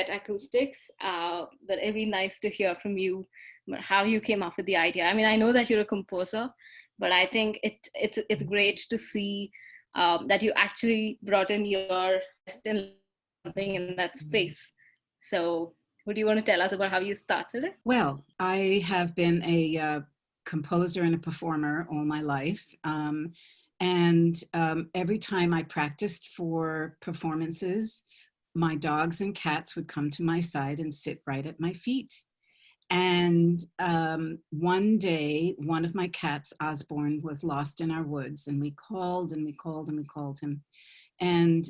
pet acoustics, but it'd be nice to hear from you how you came up with the idea. I mean, I know that you're a composer, but I think it's great to see that you actually brought in your something in that space. So would you want to tell us about how you started it? Well, I have been a composer and a performer all my life. Every time I practiced for performances, my dogs and cats would come to my side and sit right at my feet. And one day, one of my cats, Osborne, was lost in our woods, and we called and we called and we called him. And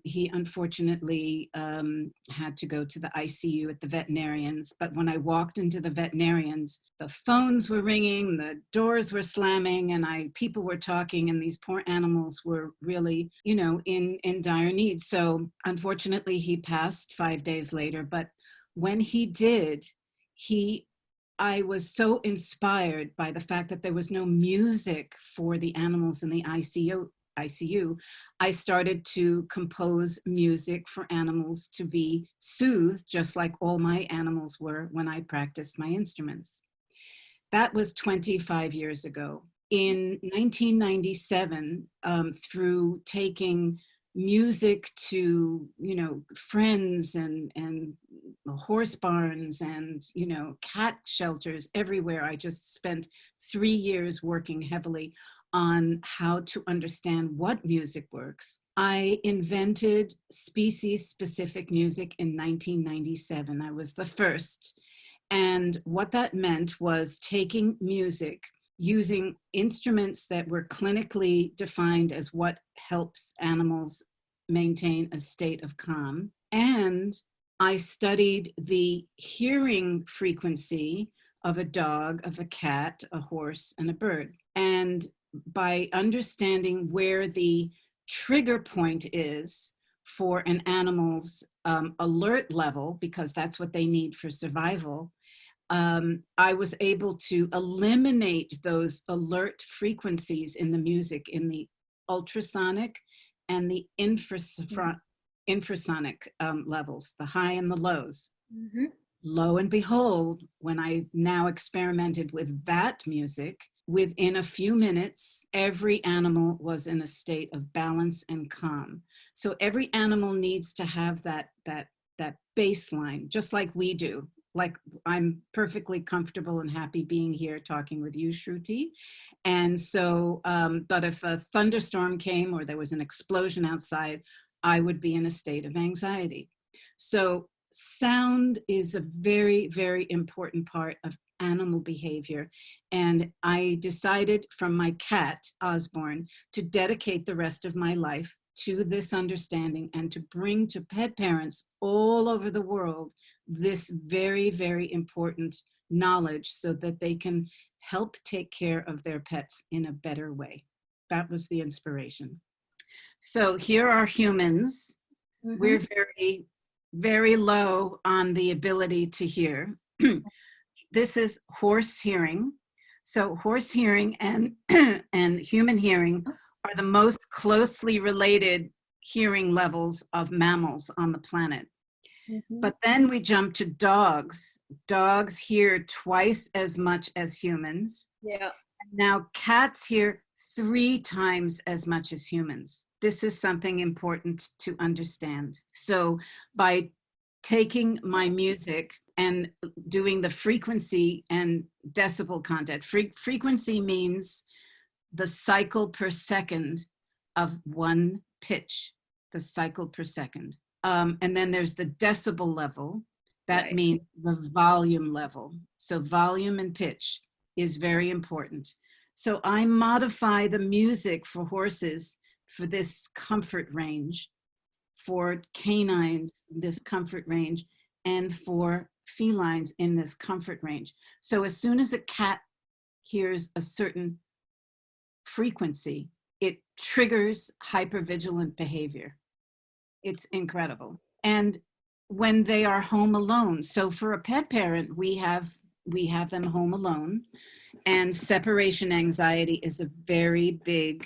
he unfortunately had to go to the ICU at the veterinarians. But when I walked into the veterinarians, the phones were ringing, the doors were slamming, and people were talking, and these poor animals were really, in dire need. So unfortunately, he passed 5 days later. But when he did, I was so inspired by the fact that there was no music for the animals in the ICU. I started to compose music for animals to be soothed, just like all my animals were when I practiced my instruments. That was 25 years ago. In 1997, through taking music to, friends and horse barns and, cat shelters everywhere, I just spent 3 years working heavily on how to understand what music works. I invented species-specific music in 1997. I was the first. And what that meant was taking music, using instruments that were clinically defined as what helps animals maintain a state of calm. And I studied the hearing frequency of a dog, of a cat, a horse, and a bird. And by understanding where the trigger point is for an animal's alert level, because that's what they need for survival, I was able to eliminate those alert frequencies in the music in the ultrasonic and the infrasonic levels, the high and the lows. Mm-hmm. Lo and behold, when I now experimented with that music, within a few minutes, every animal was in a state of balance and calm. So every animal needs to have that baseline, just like we do. Like, I'm perfectly comfortable and happy being here talking with you, Shruthi. And so, but if a thunderstorm came or there was an explosion outside, I would be in a state of anxiety. So sound is a very, very important part of animal behavior. And I decided from my cat, Osborne, to dedicate the rest of my life to this understanding and to bring to pet parents all over the world this very, very important knowledge so that they can help take care of their pets in a better way. That was the inspiration. So here are humans. Mm-hmm. We're very, very low on the ability to hear. This is horse hearing. So horse hearing and human hearing are the most closely related hearing levels of mammals on the planet. Mm-hmm. But then we jump to dogs. Dogs hear twice as much as humans. Yeah. Now cats hear 3 times as much as humans. This is something important to understand. So by taking my music and doing the frequency and decibel content. Frequency means the cycle per second of one pitch, the cycle per second. And then there's the decibel level. That right. means the volume level. So volume and pitch is very important. So I modify the music for horses for this comfort range, for canines, this comfort range, and for felines in this comfort range. So as soon as a cat hears a certain frequency, it triggers hypervigilant behavior. It's incredible. And when they are home alone, so for a pet parent, we have them home alone, and separation anxiety is a very big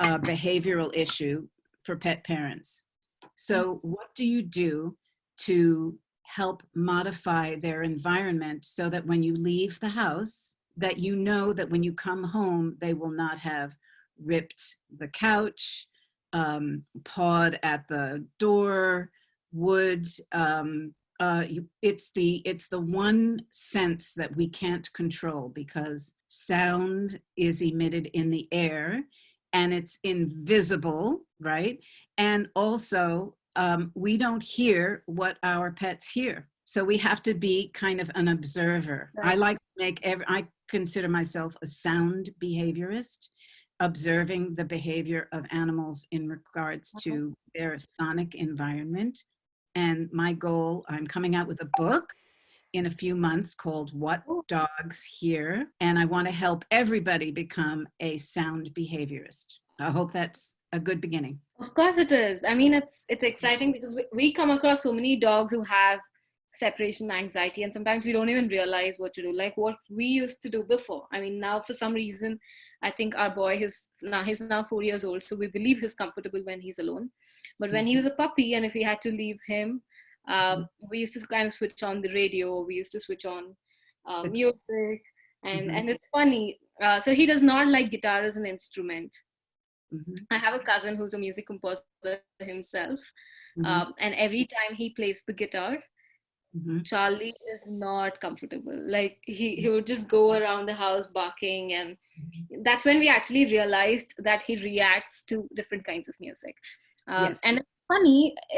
behavioral issue for pet parents. So what do you do to help modify their environment so that when you leave the house, that you know that when you come home, they will not have ripped the couch, pawed at the door, wood. It's the one sense that we can't control because sound is emitted in the air and it's invisible, right? And also, we don't hear what our pets hear. So we have to be kind of an observer. Right. I consider myself a sound behaviorist, observing the behavior of animals in regards to their sonic environment. And my goal, I'm coming out with a book in a few months called What Oh, Dogs Hear. And I want to help everybody become a sound behaviorist. I hope that's a good beginning. of course it is. I mean, it's exciting because we come across so many dogs who have separation anxiety, and sometimes we don't even realize what to do, like what we used to do before. I mean, now for some reason, I think our boy he's now 4 years old, so we believe he's comfortable when he's alone. But when he Mhm. was a puppy, and if we had to leave him, Mhm. we used to kind of switch on the radio. We used to switch on It's music, and mhm, it's funny. So he does not like guitar as an instrument. mhm, I have a cousin who's a music composer himself, mhm, and every time he plays the guitar, mhm, Charlie is not comfortable. Like he would just go around the house barking, and mhm. that's when we actually realized that he reacts to different kinds of music. Yes. And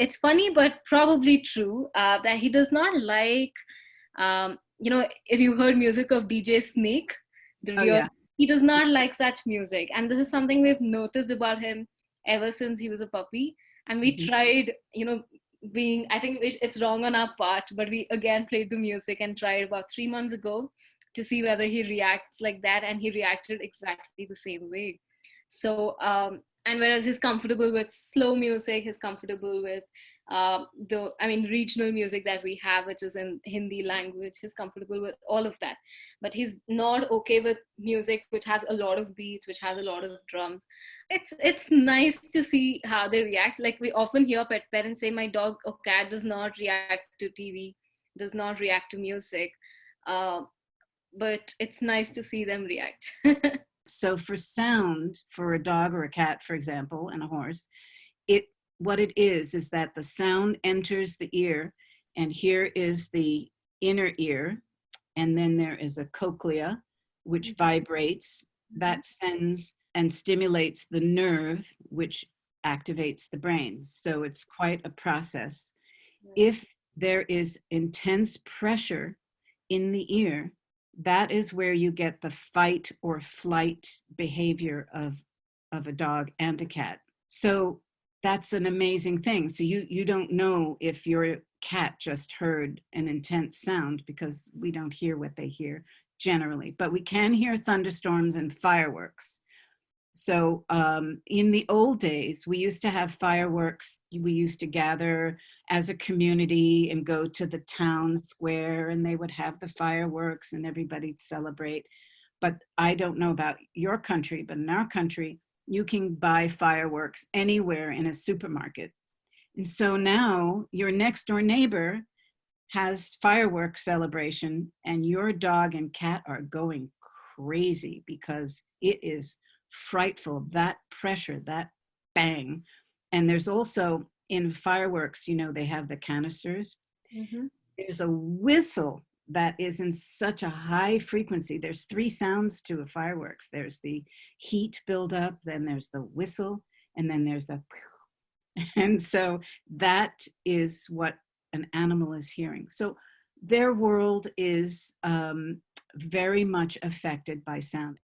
it's funny, but probably true that he does not like, if you heard music of DJ Snake, the Oh real, yeah. he does not like such music. And this is something we've noticed about him ever since he was a puppy. And we Mhm. tried, I think it's wrong on our part, but we again played the music and tried about 3 months ago to see whether he reacts like that. And he reacted exactly the same way. So, and whereas he's comfortable with slow music, he's comfortable with regional music that we have, which is in Hindi language. He's comfortable with all of that, but he's not okay with music which has a lot of beats, which has a lot of drums. It's nice to see how they react. Like we often hear pet parents say, "My dog or cat does not react to TV, does not react to music," uh, but it's nice to see them react. So for sound, for a dog or a cat, for example, and a horse, it what it is that the sound enters the ear, and here is the inner ear, and then there is a cochlea, which vibrates, that sends and stimulates the nerve, which activates the brain. So it's quite a process. If there is intense pressure in the ear, that is where you get the fight or flight behavior of a dog and a cat. So that's an amazing thing. So you don't know if your cat just heard an intense sound because we don't hear what they hear generally, but we can hear thunderstorms and fireworks. So in the old days, we used to have fireworks. We used to gather as a community and go to the town square, and they would have the fireworks and everybody'd celebrate. But I don't know about your country, but in our country, you can buy fireworks anywhere in a supermarket. And so now your next door neighbor has fireworks celebration, and your dog and cat are going crazy because it is frightful, that pressure, that bang. And there's also in fireworks, they have the canisters. Mm-hmm. There's a whistle that is in such a high frequency. There's three sounds to a fireworks. There's the heat buildup, then there's the whistle, and then there's a and so that is what an animal is hearing. So their world is very much affected by sound.